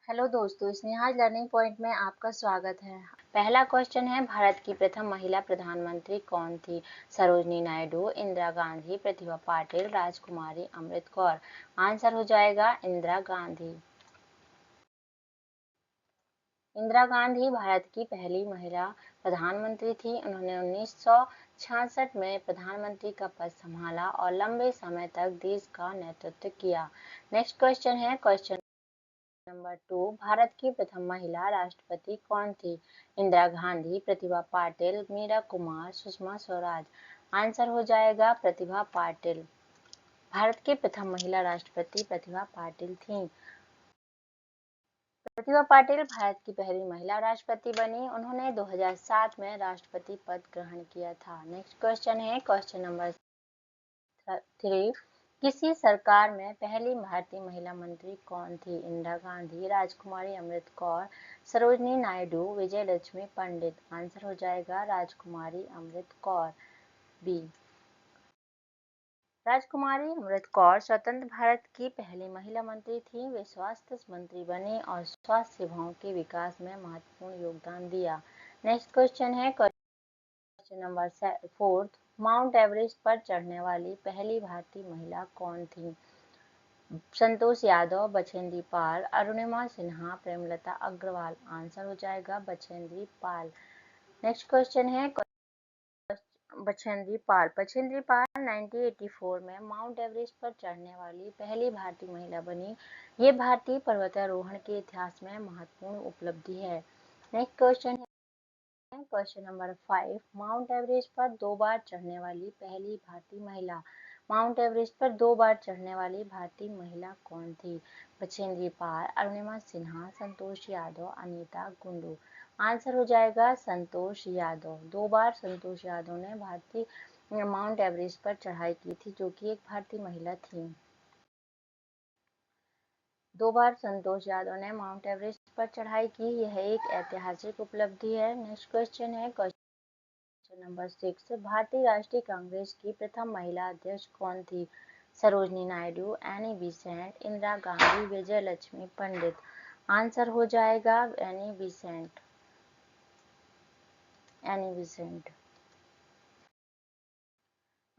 Hello दोस्तों, Sneha learning point में आपका स्वागत है। पहला क्वेश्चन है, भारत की प्रथम महिला प्रधानमंत्री कौन थी? सरोजनी नायडू, इंदिरा गांधी, प्रतिभा पाटिल, राजकुमारी अमृत कौर। आंसर हो जाएगा इंदिरा गांधी। इंदिरा गांधी भारत की पहली महिला प्रधानमंत्री थी। उन्होंने 1966 में प्रधानमंत्री का पद संभाला और लंबे समय तक देश का नेतृत्व किया। नेक्स्ट क्वेश्चन है, क्वेश्चन नंबर 2, भारत की प्रथम महिला राष्ट्रपति कौन थी? इंदिरा गांधी, प्रतिभा पाटिल, मीरा कुमार, सुषमा स्वराज। आंसर हो जाएगा प्रतिभा पाटिल। भारत की प्रथम महिला राष्ट्रपति प्रतिभा पाटिल थी। प्रतिभा पाटिल भारत की पहली महिला राष्ट्रपति बनी। उन्होंने 2007 में राष्ट्रपति पद ग्रहण किया था। नेक्स्ट क्वेश्चन है, क्वेश्चन नंबर 3, किसी सरकार में पहली भारतीय महिला मंत्री कौन थी? इंदिरा गांधी, राजकुमारी अमृत कौर, सरोजनी नायडू, विजयलक्ष्मी पंडित। आंसर हो जाएगा राजकुमारी अमृत कौर, बी। राजकुमारी अमृत कौर स्वतंत्र भारत की पहली महिला मंत्री थी। वे स्वास्थ्य मंत्री बनी और स्वास्थ्य सेवाओं के विकास में महत्वपूर्ण योगदान दिया। नेक्स्ट क्वेश्चन है, क्वेश्चन नंबर 4, माउंट एवरेस्ट पर चढ़ने वाली पहली भारतीय महिला कौन थी? संतोष यादव, बछेंद्री पाल, अरुणिमा सिन्हा, प्रेमलता अग्रवाल। आंसर हो जाएगा बछेंद्री पाल। नेक्स्ट क्वेश्चन है, बछेंद्री पाल 1984 में माउंट एवरेस्ट पर चढ़ने वाली पहली भारतीय महिला बनी। ये भारतीय पर्वतारोहण के इतिहास में महत्वपूर्ण उपलब्धि है। नेक्स्ट क्वेश्चन है, क्वेश्चन नंबर 5, माउंट एवरेस्ट पर 2 बार चढ़ने वाली पहली भारतीय महिला। माउंट एवरेस्ट पर 2 बार चढ़ने वाली भारतीय महिला कौन थी? बछेंद्री पाल, अरुणिमा सिन्हा, संतोष यादव, अनीता कुंडू। आंसर हो जाएगा संतोष यादव। 2 बार संतोष यादव ने भारतीय माउंट एवरेस्ट पर चढ़ाई की थी, जो कि एक भारतीय महिला थी। 2 बार संतोष यादव ने माउंट एवरेस्ट पर चढ़ाई की। यह एक ऐतिहासिक उपलब्धि है। नेक्स्ट क्वेश्चन है, क्वेश्चन नंबर 6, भारतीय राष्ट्रीय कांग्रेस की प्रथम महिला अध्यक्ष कौन थी? Sarojini Naidu, Annie Besant, Indira Gandhi, Vijayalakshmi Pandit. Answer हो जाएगा Annie Besant, Annie Besant.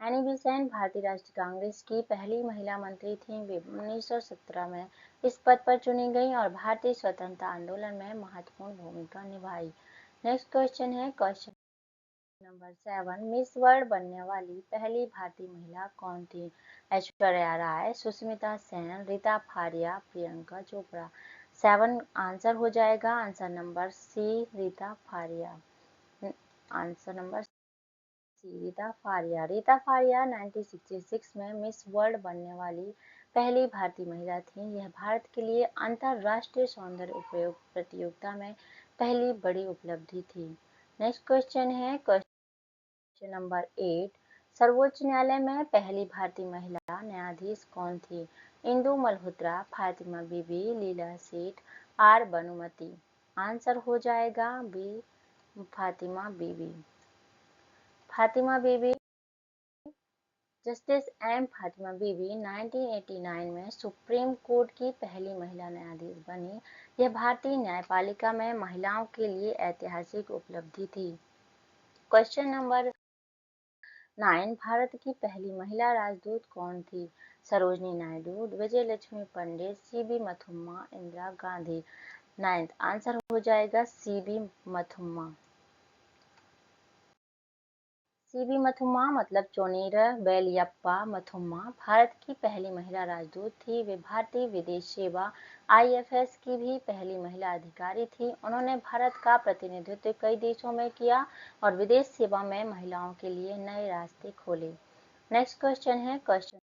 Annie Besant भारतीय राष्ट्रीय कांग्रेस की पहली महिला मंत्री थीं। वे 1917 में इस पद पर चुनी गईं और भारतीय स्वतंत्रता आंदोलन में महत्वपूर्ण भूमिका निभाई। नेक्स्ट क्वेश्चन है, क्वेश्चन नंबर 7, मिस वर्ल्ड बनने वाली पहली भारतीय महिला कौन थी? ऐश्वर्या राय, सुष्मिता सेन, रीता फारिया, प्रियंका चोपड़ा। 7 आंसर हो जाएगा answer number C, Reita Faria. Answer number Reita Faria. Reita Faria 1966 में मिस वर्ल्ड बनने वाली पहली भारतीय महिला थीं। यह भारत के लिए अंतरराष्ट्रीय सौंदर्य उपयोग प्रतियोगिता में पहली बड़ी उपलब्धि थी। नेक्स्ट क्वेश्चन है, क्वेश्चन नंबर 8, सर्वोच्च न्यायालय में पहली भारतीय महिला न्यायाधीश कौन थी? इंदु मल्होत्रा, फातिमा बीबी, लीला सेठ, आर भानुमति। आंसर हो जाएगा बी, फातिमा बीबी। फातिमा बीबी, जस्टिस एम फातिमा बीबी 1989 में सुप्रीम कोर्ट की पहली महिला न्यायाधीश बनी। यह भारतीय न्यायपालिका में महिलाओं के लिए ऐतिहासिक उपलब्धि थी। क्वेश्चन नंबर 9, भारत की पहली महिला राजदूत कौन थी? सरोजनी नायडू, विजयलक्ष्मी पंडित, सीबी मथुम्मा, इंदिरा गांधी। 9 आंसर हो जाएगा सीबी मथुम्मा। सीबी मथुम्मा मतलब चोनीरा बेलियप्पा मथुम्मा भारत की पहली महिला राजदूत थी। वे भारतीय विदेश सेवा आईएफएस की भी पहली महिला अधिकारी थी। उन्होंने भारत का प्रतिनिधित्व कई देशों में किया और विदेश सेवा में महिलाओं के लिए नए रास्ते खोले। नेक्स्ट क्वेश्चन है, क्वेश्चन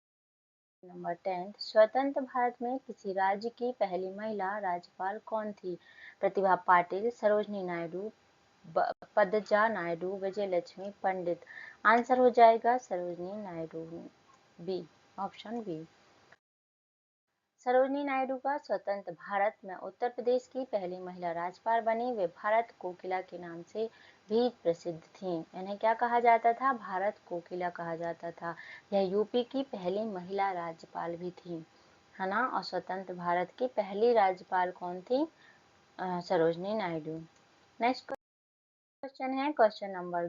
नंबर 10, स्वतंत्र भारत में किसी राज्य की पहली महिला राज्यपाल कौन थी? प्रतिभा पाटिल, सरोजनी नायडू, पद्मजा नायडू, विजयलक्ष्मी पंडित। आंसर हो जाएगा Sarojini Naidu, B, option B. Sarojini Naidu का स्वतंत्र भारत में उत्तर प्रदेश की पहली महिला राज्यपाल बनी। वे भारत कोकिला के नाम से भी प्रसिद्ध थीं। इन्हें क्या कहा जाता था? भारत कोकिला कहा जाता था। यह यूपी की पहली महिला राज्यपाल भी थी। है ना। और स्वतंत्र भारत की पहली राज्यपाल कौन थी? सरोजनी नायडू। नेक्स्ट क्वेश्चन है क्वेश्चन नंबर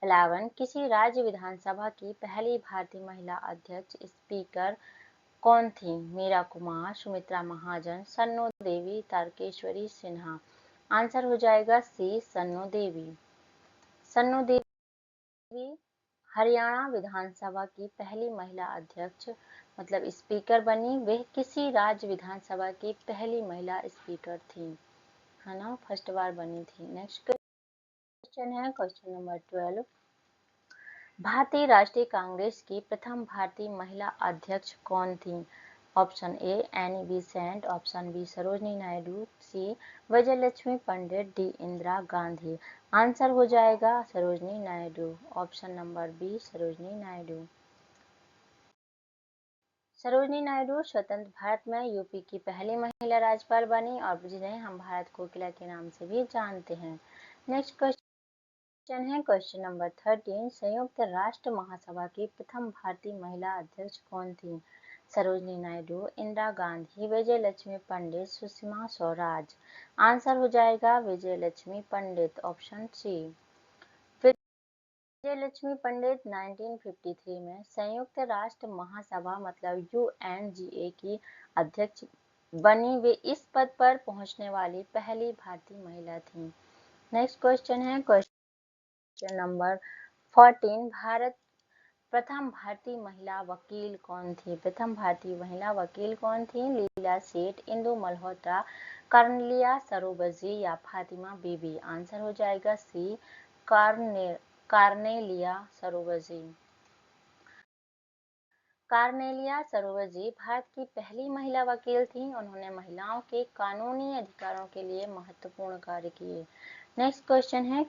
11 किसी राज्य विधानसभा की पहली भारतीय महिला अध्यक्ष स्पीकर कौन थी? मीरा कुमार, सुमित्रा महाजन, सन्नू देवी, तारकेश्वरी सिन्हा। आंसर हो जाएगा सी, सन्नू देवी। सन्नू देवी हरियाणा विधानसभा की पहली महिला अध्यक्ष मतलब स्पीकर बनी। वह किसी राज्य विधानसभा की पहली महिला स्पीकर थी, है ना, फर्स्ट बार बनी थी। नेक्स्ट क्वेश्चन है क्वेश्चन नंबर 12 भारतीय राष्ट्रीय कांग्रेस की प्रथम भारतीय महिला अध्यक्ष कौन थी? Option A Annie Besant, option B Sarojini Naidu, C Vijayalakshmi Pandit, D Indira Gandhi. Answer हो जाएगा Sarojini Naidu. Option number B Sarojini Naidu. Sarojini Naidu स्वतंत्र भारत में यूपी की पहली महिला राज्यपाल बनी और जिन्हें हम भारत कोकिला के नाम से भी जानते हैं। नेक्स्ट क्वेश्चन है क्वेश्चन नंबर 13 संयुक्त राष्ट्र महासभा की प्रथम भारतीय महिला अध्यक्ष कौन थी? सरोजनी नायडू, इंदिरा गांधी, विजय लक्ष्मी पंडित, सुषमा स्वराज। आंसर हो जाएगा विजय लक्ष्मी पंडित। Option C. विजय लक्ष्मी पंडित 1953 में संयुक्त राष्ट्र महासभा मतलब यूएनजीए की अध्यक्ष बनी। वे इस पद पर पहुंचने वाली पहली भारतीय महिला थी। नेक्स्ट क्वेश्चन है क्वेश्चन नंबर 14 प्रथम भारतीय महिला वकील कौन थी? प्रथम भारतीय महिला वकील कौन थी? लीला सेठ, इंदु मल्होत्रा, कर्नेलिया सरोवजी या फातिमा बीबी। आंसर हो जाएगा सी, कार्नेलिया सरोवजी। कार्नेलिया सरोवजी भारत की पहली महिला वकील थी। उन्होंने महिलाओं के कानूनी अधिकारों के लिए महत्वपूर्ण कार्य किए। नेक्स्ट क्वेश्चन है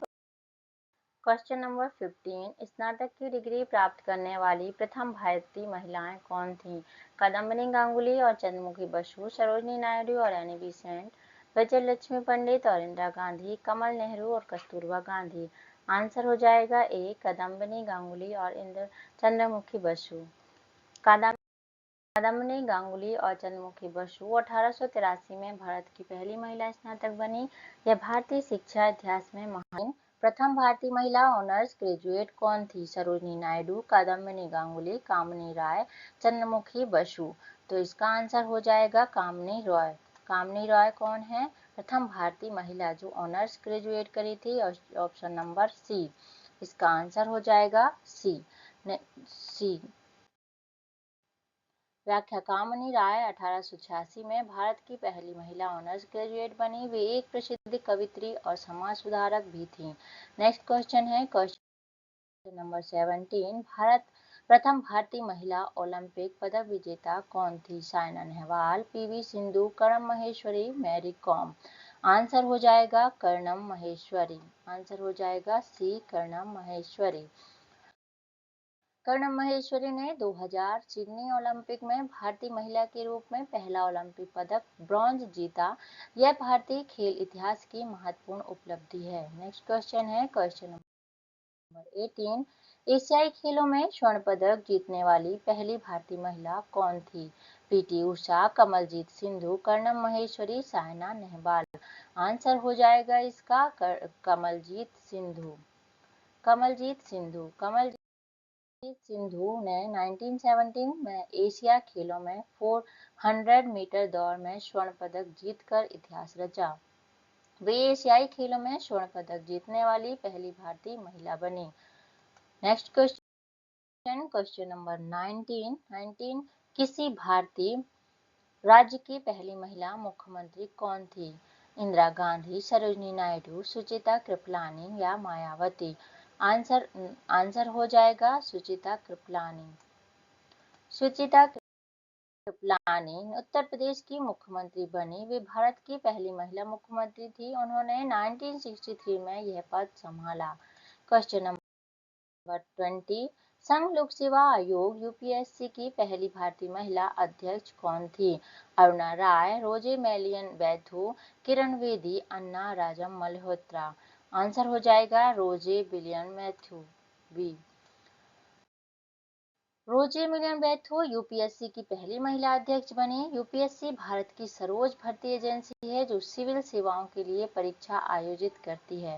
क्वेश्चन नंबर 15 स्नातक की डिग्री प्राप्त करने वाली प्रथम भारतीय महिलाएं कौन थीं? कादम्बिनी गांगुली और चंद्रमुखी बसु, सरोजनी नायडू और एनी बेसेंट, विजय लक्ष्मी पंडित और इंदिरा गांधी, कमल नेहरू और कस्तूरबा गांधी। आंसर हो जाएगा ए, कादम्बिनी गांगुली और चंद्रमुखी बसु। कादम्बिनी गांगुली और चंद्रमुखी बसु 1883 में भारत की पहली महिला स्नातक बनी। यह भारतीय शिक्षा इतिहास में महान प्रथम भारतीय महिला ऑनर्स ग्रेजुएट कौन थी? सरोजनी नायडू, कादम्बिनी गांगुली, कामिनी राय, चंद्रमुखी बसु। तो इसका आंसर हो जाएगा कामिनी रॉय। कामिनी रॉय कौन है? प्रथम भारतीय महिला जो ऑनर्स ग्रेजुएट करी थी। Option number C. इसका आंसर हो जाएगा सी। सी व्याख्या कामिनी राय 1886 में भारत की पहली महिला ऑनर्स ग्रेजुएट बनी। वे एक प्रसिद्ध कवित्री और समाज सुधारक भी थीं। नेक्स्ट क्वेश्चन है क्वेश्चन नंबर 17 प्रथम भारतीय महिला ओलंपिक पदक विजेता कौन थी? साइना नेहवाल, पीवी सिंधु, कर्णम महेश्वरी, मैरी कॉम। आंसर हो जाएगा कर्णम महेश्वरी। आंसर हो जाएगा सी, कर्णम महेश्वरी। कर्णम महेश्वरी ने 2000 सिडनी ओलंपिक में भारतीय महिला के रूप में पहला ओलंपिक पदक ब्रॉन्ज जीता। यह भारतीय खेल इतिहास की महत्वपूर्ण उपलब्धि है। नेक्स्ट क्वेश्चन है क्वेश्चन नंबर 18 एशियाई खेलों में स्वर्ण पदक जीतने वाली पहली भारतीय महिला कौन थी? पीटी उषा, कमलजीत सिंधु, कर्णम महेश्वरी, साइना नेहवाल। आंसर हो जाएगा इसका कमलजीत सिंधु। कमलजीत सिंधु ने 1917 में एशिया खेलों में 400 मीटर दौड़ में स्वर्ण पदक जीतकर इतिहास रचा। वे एशियाई खेलों में स्वर्ण पदक जीतने वाली पहली भारतीय महिला बनी। नेक्स्ट क्वेश्चन नंबर 19 किसी भारतीय राज्य की पहली महिला मुख्यमंत्री कौन थी? इंदिरा गांधी, सरोजनी नायडू, सुचिता कृपलानी या मायावती। आंसर हो जाएगा सुचिता कृपलानी। सुचिता कृपलानी उत्तर प्रदेश की मुख्यमंत्री बनी। वे भारत की पहली महिला मुख्यमंत्री थी। उन्होंने 1963 में यह पद संभाला। क्वेश्चन नंबर 20 संघ लोक सेवा आयोग यूपीएससी की पहली भारतीय महिला अध्यक्ष कौन थी? अरुणा राय, रोजे मेलियन वैथू, किरण बेदी, अन्ना राजम मल्होत्रा। आंसर हो जाएगा रोजे बिलियन मैथ्यू बी। रोजे मिलियन यूपीएससी की पहली महिला अध्यक्ष बनी। यूपीएससी भारत की सर्वोच्च भर्ती एजेंसी है जो सिविल सेवाओं के लिए परीक्षा आयोजित करती है।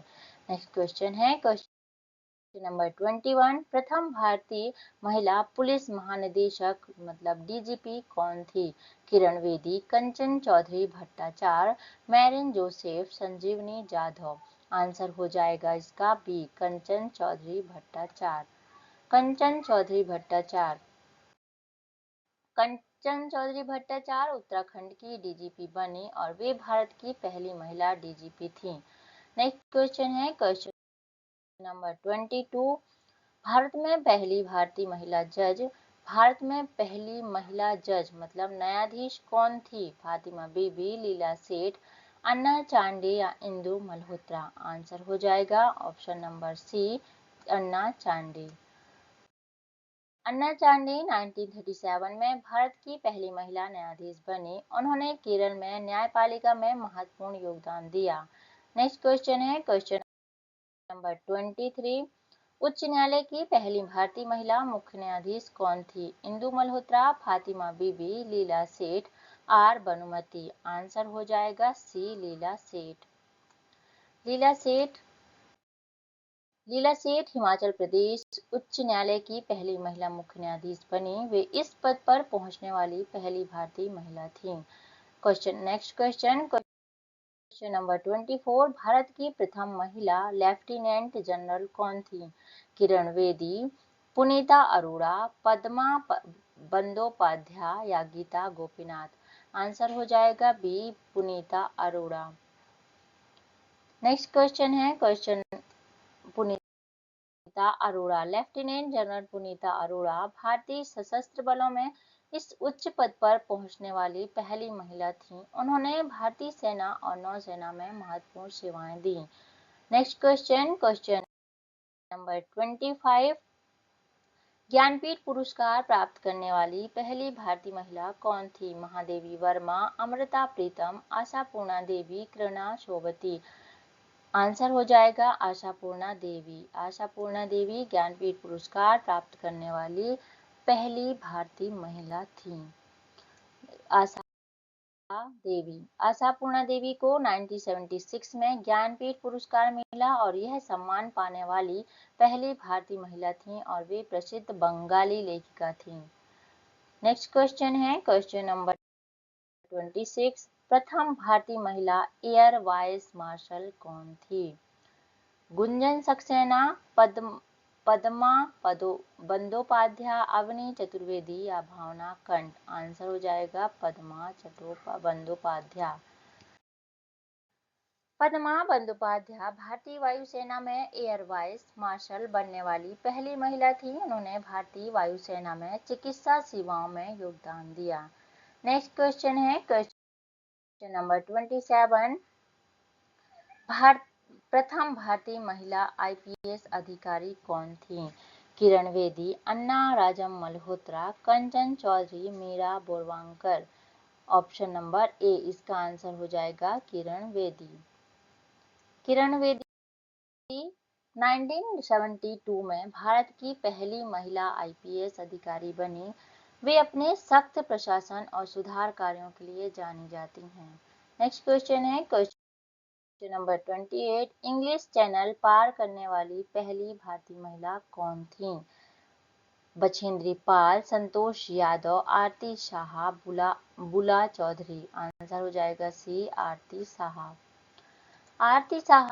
नेक्स्ट क्वेश्चन है क्वेश्चन नंबर 21। प्रथम भारतीय महिला पुलिस महानिदेशक मतलब डीजीपी कौन थी? किरण बेदी, कंचन चौधरी भट्टाचार्य, मैरिन जोसेफ, संजीवनी जाधव। आंसर हो जाएगा इसका बी, कंचन चौधरी भट्टाचार्य। कंचन चौधरी भट्टाचार्य। कंचन चौधरी भट्टाचार्य उत्तराखंड की डीजीपी बनी और वे भारत की पहली महिला डीजीपी थी। नेक्स्ट क्वेश्चन है क्वेश्चन नंबर 22। भारत में पहली भारतीय महिला जज। भारत में पहली महिला जज मतलब न्यायाधीश कौन थी? फातिमा बीबी, लीला सेठ, अन्ना चांडे या इंदु मल्होत्रा। आंसर हो जाएगा ऑप्शन नंबर सी, अन्ना चांडे। अन्ना चांडी 1937 में भारत की पहली महिला न्यायाधीश बनी। उन्होंने केरल में न्यायपालिका में महत्वपूर्ण योगदान दिया। नेक्स्ट क्वेश्चन है क्वेश्चन नंबर 23। उच्च न्यायालय की पहली भारतीय महिला मुख्य न्यायाधीश कौन थी? इंदु मल्होत्रा, फातिमा बीबी, लीला सेठ, आर बनुमती। आंसर हो जाएगा सी, लीला सेठ। लीला सेठ लीला सेठ हिमाचल प्रदेश उच्च न्यायालय की पहली महिला मुख्य न्यायाधीश बनी। वे इस पद पर पहुंचने वाली पहली भारतीय महिला थीं। Next question number 24। भारत की प्रथम महिला लेफ्टिनेंट जनरल कौन थी? किरण बेदी, पुनीता अरोड़ा, पद्मा बंदोपाध्याय या गीता गोपीनाथ। आंसर हो जाएगा बी, पुनीता अरोड़ा। नेक्स्ट क्वेश्चन है क्वेश्चन पुनीता अरोड़ा। लेफ्टिनेंट जनरल पुनीता अरोड़ा भारतीय सशस्त्र बलों में इस उच्च पद पर पहुंचने वाली पहली महिला थीं। उन्होंने भारतीय सेना और नौसेना में महत्वपूर्ण सेवाएं दी। Next question number 25। ज्ञानपीठ पुरस्कार प्राप्त करने वाली पहली भारतीय महिला कौन थी? महादेवी वर्मा, अमृता प्रीतम, आशापूर्णा देवी, कृष्णा शोभती। आंसर हो जाएगा आशापूर्णा देवी। आशापूर्णा देवी ज्ञानपीठ पुरस्कार प्राप्त करने वाली पहली भारतीय महिला थी। आशापूर्णा देवी को 1976 में ज्ञानपीठ पुरस्कार मिला और यह सम्मान पाने वाली पहली भारतीय महिला थीं और वे प्रसिद्ध बंगाली लेखिका थीं। नेक्स्ट क्वेश्चन है क्वेश्चन नंबर 26। प्रथम भारतीय महिला एयर वाइस मार्शल कौन थी? गुंजन सक्सेना, पद्मा बंदोपाध्याय, अवनी चतुर्वेदी या भावना कंठ। आंसर हो जाएगा पद्मा बंदोपाध्याय। पद्मा बंदोपाध्याय भारतीय वायुसेना में एयर वाइस मार्शल बनने वाली पहली महिला थी। उन्होंने भारतीय वायुसेना में चिकित्सा सेवाओं में योगदान दिया। नेक्स्ट क्वेश्चन है क्वेश्चन नंबर 27। प्रथम भारतीय महिला आईपीएस अधिकारी कौन थी? Kiran Bedi, Anna Rajam Malhotra, Kanchan Chaudhary, Meera Borwankar. Option number A इसका आंसर हो जाएगा किरण बेदी। किरण बेदी 1972 में भारत की पहली महिला आईपीएस अधिकारी बनी। वे अपने सख्त प्रशासन और सुधार कार्यों के लिए जानी जाती हैं। नेक्स्ट क्वेश्चन है क्वेश्चन नंबर 28। इंग्लिश चैनल पार करने वाली पहली भारतीय महिला कौन थी? बछेंद्री पाल, संतोष यादव, आरती साहा, बुला चौधरी। आंसर हो जाएगा सी, आरती साहा। आरती साहा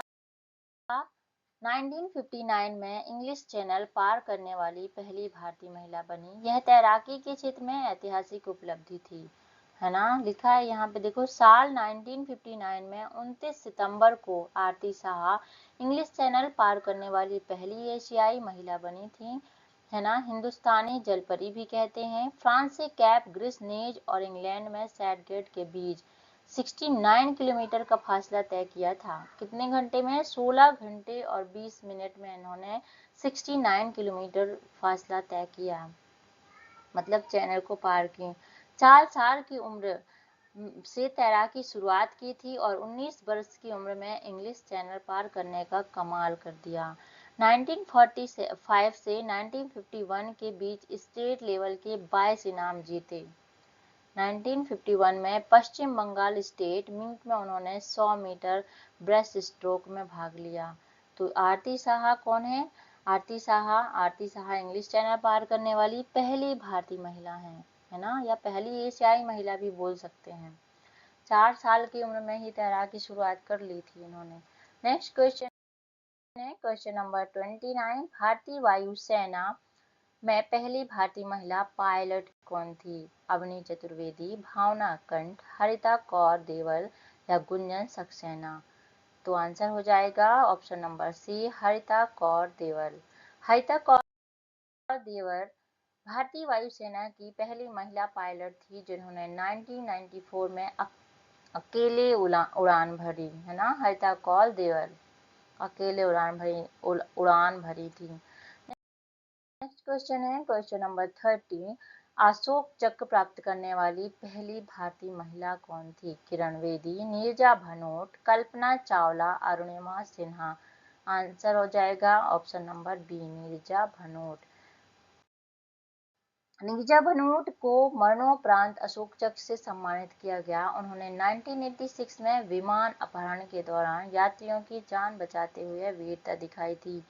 1959 में इंग्लिश चैनल पार करने वाली पहली भारतीय महिला बनी। यह तैराकी के क्षेत्र में ऐतिहासिक उपलब्धि थी, है ना। लिखा है यहाँ पे देखो, साल 1959 में 29 सितंबर को आरती साहा इंग्लिश चैनल पार करने वाली पहली एशियाई महिला बनी थी, है ना। हिंदुस्तानी जलपरी भी कहते हैं। फ्रांस से कैप ग्रिसनेज और इंग्लैंड में सैडगेट के बीच 69 किलोमीटर का फासला तय किया था। कितने घंटे में? 16 घंटे और 20 मिनट में इन्होंने 69 किलोमीटर फासला तय किया, मतलब चैनल को पार की। 4 साल की उम्र से तैराकी शुरुआत की थी और 19 वर्ष की उम्र में इंग्लिश चैनल पार करने का कमाल कर दिया। 1945 से 1951 के बीच स्टेट लेवल के 22 इनाम जीते। 1951 में पश्चिम बंगाल स्टेट मीट में उन्होंने 100 मीटर ब्रेस्ट स्ट्रोक में भाग लिया। तो आरती साहा कौन है? आरती साहा इंग्लिश चैनल पार करने वाली पहली भारतीय महिला है ना, या पहली एशियाई महिला भी बोल सकते हैं। 4 साल की उम्र में ही तैराकी की शुरुआत कर ली थी इन्होंने। नेक्स्ट क्वेश्चन है क्वेश्चन नंबर 29। भारतीय वायुसेना में पहली भारतीय महिला पायलट कौन थी? अवनी चतुर्वेदी, भावना कंठ, हरिता कौर देवल या गुंजन सक्सेना? तो आंसर हो जाएगा ऑप्शन नंबर सी, हरिता कौर देवल। हरिता कौर देवल भारतीय वायुसेना की पहली महिला पायलट थी जिन्होंने 1994 में अकेले उड़ान भरी, है ना। हरिता कौर देवल अकेले उड़ान भरी थी। नेक्स्ट क्वेश्चन है क्वेश्चन नंबर 30। अशोक चक्र प्राप्त करने वाली पहली भारतीय महिला कौन थी? किरण बेदी, नीरजा भनोट, कल्पना चावला, अरुणिमा सिन्हा? आंसर हो जाएगा option number B, Neerja Bhanot. Neerja Bhanot को मरणोपरांत अशोक चक्र से सम्मानित किया गया। उन्होंने 1986 में विमान अपहरण के दौरान यात्रियों की जान बचाते हुए वीरता दिखाई थी।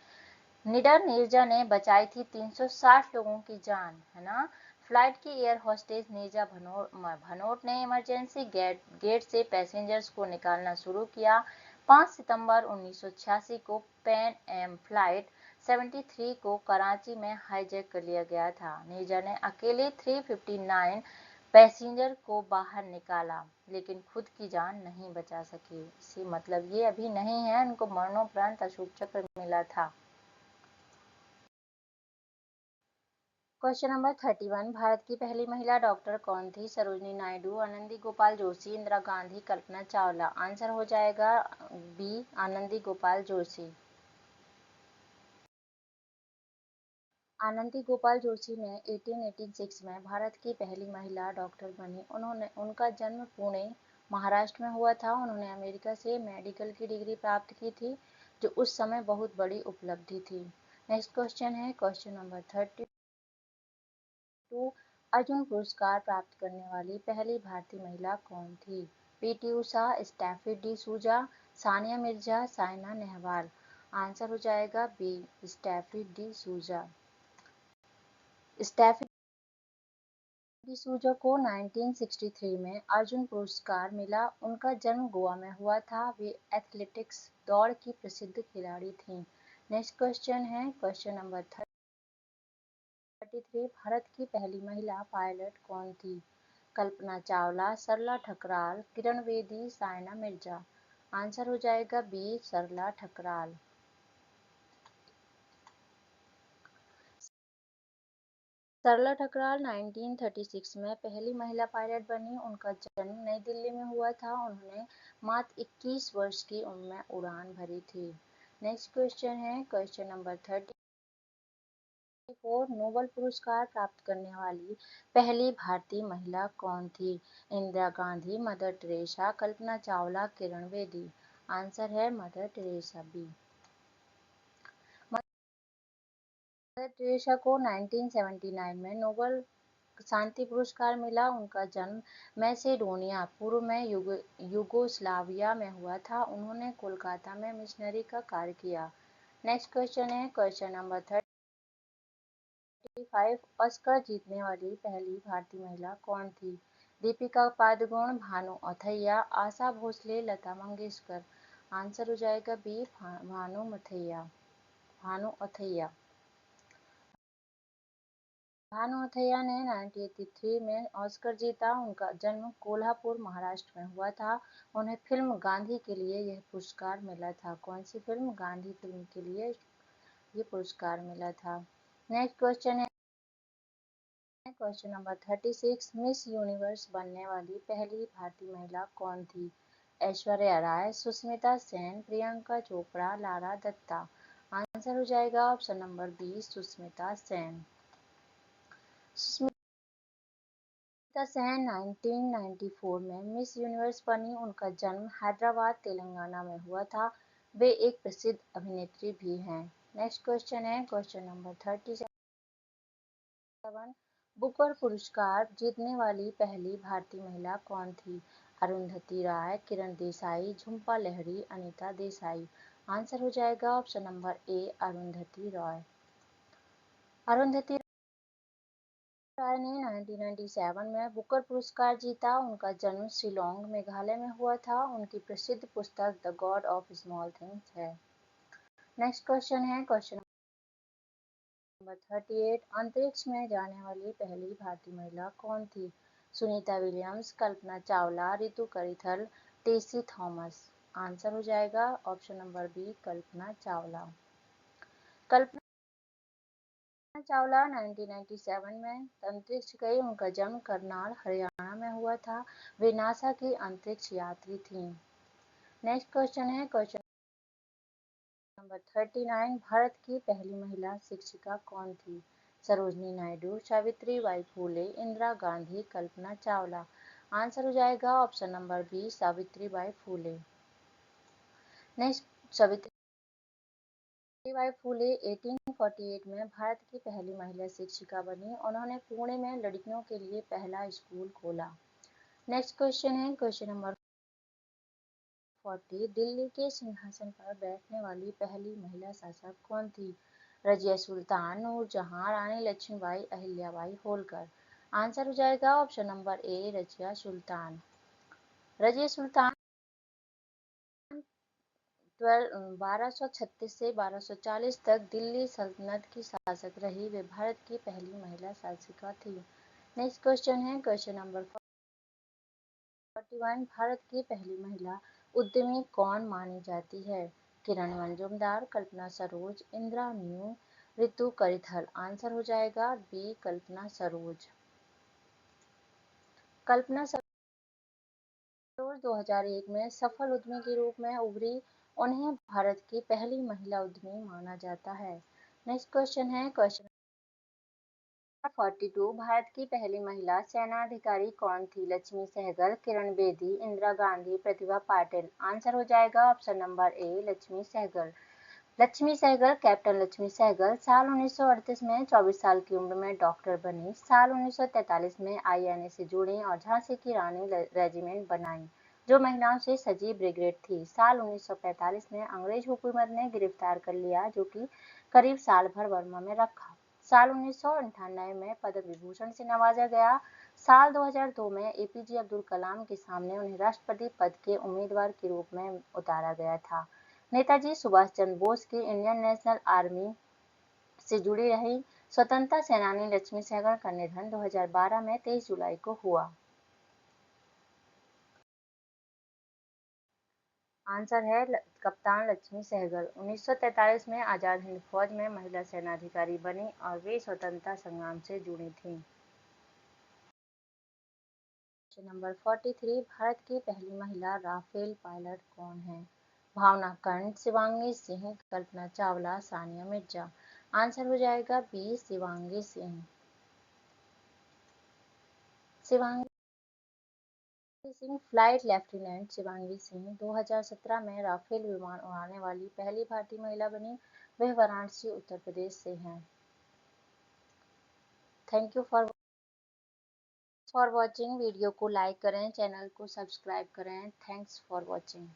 निडर नीरजा ने बचाई थी 360 लोगों की जान, है ना। फ्लाइट की एयर होस्टेस नीरजा भनोट ने इमरजेंसी गेट से पैसेंजर्स को निकालना शुरू किया। 5 सितंबर 1986 को पैन एम फ्लाइट 73 को कराची में हाईजैक कर लिया गया था। नीरजा ने अकेले 359 पैसेंजर को बाहर निकाला लेकिन खुद की जान नहीं बचा सके। इसी मतलब ये अभी नहीं है, उनको मरणोपरांत अशोक चक्र मिला था। Question number 31। भारत की पहली महिला डॉक्टर कौन थी? सरोजिनी नायडू, आनंदी गोपाल जोशी, इंदिरा गांधी, कल्पना चावला? आंसर हो जाएगा बी, आनंदी गोपाल जोशी। आनंदी गोपाल जोशी ने 1886 में भारत की पहली महिला डॉक्टर बनी। उनका जन्म पुणे महाराष्ट्र में हुआ था। उन्होंने अमेरिका से मेडिकल की डिग्री प्राप्त की थी जो उस समय बहुत बड़ी उपलब्धि थी। नेक्स्ट क्वेश्चन है क्वेश्चन नंबर 32। अर्जुन पुरस्कार प्राप्त करने वाली पहली भारतीय महिला कौन थी? पीटी उषा, स्टेफी डी सूजा, सानिया मिर्जा, साइना नेहवाल? आंसर हो जाएगा बी, स्टेफी डी सूजा। स्टेफी डी सूजा को 1963 में अर्जुन पुरस्कार मिला। उनका जन्म गोवा में हुआ था। वे एथलेटिक्स दौड़ की प्रसिद्ध खिलाड़ी थीं। नेक्स्ट क्वेश्चन है क्वेश्चन नंबर 33। भारत की पहली महिला पायलट कौन थी? कल्पना चावला, सरला ठकराल, किरण बेदी, साइना मिर्जा? आंसर हो जाएगा बी, सरला ठकराल। सरला ठकराल 1936 में पहली महिला पायलट बनी। उनका जन्म नई दिल्ली में हुआ था। उन्होंने मात्र 21 वर्ष की उम्र में उड़ान भरी थी। नेक्स्ट क्वेश्चन है क्वेश्चन नंबर 34। नोबेल पुरस्कार प्राप्त करने वाली पहली भारतीय महिला कौन थी? Indira Gandhi, Mother Teresa, Kalpana Chawla, Kiran Bedi? Answer है Mother Teresa, B. Mother Teresa को 1979 में नोबेल शांति पुरस्कार मिला। उनका जन्म मैसेडोनिया पूर्व में युगोस्लाविया में हुआ था। उन्होंने कोलकाता में मिशनरी का कार्य किया। नेक्स्ट क्वेश्चन है क्वेश्चन नंबर 35। ऑस्कर जीतने वाली पहली भारतीय महिला कौन थी? दीपिका पादुकोण, भानु अथैया, आशा भोसले, लता मंगेशकर? आंसर हो जाएगा बी, भानु अथैया। भानु अथैया ने 1983 में ऑस्कर जीता। उनका जन्म कोल्हापुर महाराष्ट्र में हुआ था। उन्हें फिल्म गांधी के लिए यह पुरस्कार मिला था। कौन सी फिल्म? गांधी फिल्म के लिए ये पुरस्कार मिला था। नेक्स्ट क्वेश्चन है क्वेश्चन नंबर 36। मिस यूनिवर्स बनने वाली पहली भारतीय महिला कौन थी? ऐश्वर्या राय, सुष्मिता सेन, प्रियंका चोपड़ा, लारा दत्ता? आंसर हो जाएगा option number B, Sushmita Sen. Sushmita Sen 1994 में मिस यूनिवर्स बनी। उनका जन्म हैदराबाद तेलंगाना में हुआ था। वे एक प्रसिद्ध अभिनेत्री भी हैं। नेक्स्ट क्वेश्चन है क्वेश्चन नंबर 37। बुकर पुरस्कार जीतने वाली पहली भारतीय महिला कौन थी? अरुंधति राय, किरण देसाई, झुंपा लाहिड़ी, अनीता देसाई। आंसर हो जाएगा option number A Arundhati Roy. Arundhati Rai ने 1997 में बुकर पुरस्कार जीता। उनका जन्म शिलोंग मेघालय में हुआ था। उनकी प्रसिद्ध पुस्तक the God of small things है। नेक्स्ट क्वेश्चन है क्वेश्चन नंबर 38। अंतरिक्ष में जाने वाली पहली भारतीय महिला कौन थी? सुनीता विलियम्स, कल्पना चावला, रितु करिथल, टेसी थॉमस। आंसर हो जाएगा option number B Kalpana Chawla. Kalpana Chawla 1997 में अंतरिक्ष गई। उनका जन्म करनाल हरियाणा में हुआ था। वे नासा की अंतरिक्ष यात्री थीं। नेक्स्ट क्वेश्चन है क्वेश्चन नंबर 39। भारत की पहली महिला शिक्षिका कौन थी? सरोजनी नायडू, सावित्री बाई फुले, इंदिरा गांधी, कल्पना चावला। आंसर हो जाएगा option number B Savitri Bai Phule. Next Savitri Bai Phule 1848 में भारत की पहली महिला शिक्षिका बनी। उन्होंने पुणे में लड़कियों के लिए पहला स्कूल खोला। नेक्स्ट क्वेश्चन है क्वेश्चन नंबर 40। दिल्ली के सिंहासन पर बैठने वाली पहली महिला शासक कौन थी? रजिया सुल्तान, नूरजहां, रानी लक्ष्मीबाई, अहिल्याबाई होलकर। आंसर हो जाएगा ऑप्शन नंबर ए रजिया सुल्तान। रजिया सुल्तान 1236 से 1240 तक दिल्ली सल्तनत की शासक रही। वे भारत की पहली महिला शासिका थी। नेक्स्ट क्वेश्चन है क्वेश्चन नंबर 41। भारत की पहली महिला उद्यमी कौन मानी जाती है? किरण मंजुमदार, कल्पना सरोज, इंदिरा न्यू, रितु करिथल। आंसर हो जाएगा बी कल्पना सरोज। कल्पना सरोज 2001 में सफल उद्यमी के रूप में उभरी। उन्हें भारत की पहली महिला उद्यमी माना जाता है। नेक्स्ट क्वेश्चन है क्वेश्चन 42। भारत की पहली महिला सेनाधिकारी कौन थी? लक्ष्मी सहगल, किरण बेदी, इंदिरा गांधी, प्रतिभा पाटिल। आंसर हो जाएगा option number A Lakshmi Sahgal. Lakshmi Sahgal captain Lakshmi Sahgal साल 1938 में 24 साल की उम्र में डॉक्टर बनी। साल 1943 में आईएनए से जुड़ी और झांसी की रानी रेजिमेंट बनाई जो महिलाओं से सजी ब्रिगेड थी। साल 1945 में अंग्रेज हुकूमत ने गिरफ्तार कर लिया जो कि करीब साल भर बर्मा में रखा। साल 1998 में पद्म विभूषण से नवाजा गया। साल 2002 में एपीजे अब्दुल कलाम के सामने उन्हें राष्ट्रपति पद के उम्मीदवार के रूप में उतारा गया था। नेताजी सुभाष चंद्र बोस की इंडियन नेशनल आर्मी से जुड़ी रही स्वतंत्रता सेनानी लक्ष्मी सहगल का निधन 2012 में 23 जुलाई को हुआ। आंसर है कप्तान लक्ष्मी सहगल। 1943 में आजाद हिंद फौज में महिला सेनाधिकारी बनी और वे स्वतंत्रता संग्राम से जुड़ी थीं। Question number 43। भारत की पहली महिला राफेल पायलट कौन है? भावना कंठ, शिवांगी सिंह, कल्पना चावला, सानिया मिर्जा। आंसर हो जाएगा B Shivangi Singh. Shivangi Singh flight lieutenant Shivangi Singh 2017 में राफेल विमान उड़ाने वाली पहली भारतीय महिला बनी। वह वाराणसी उत्तर प्रदेश से हैं। Thank you for watching. Video को लाइक करें, चैनल को सब्सक्राइब करें। Thanks for watching.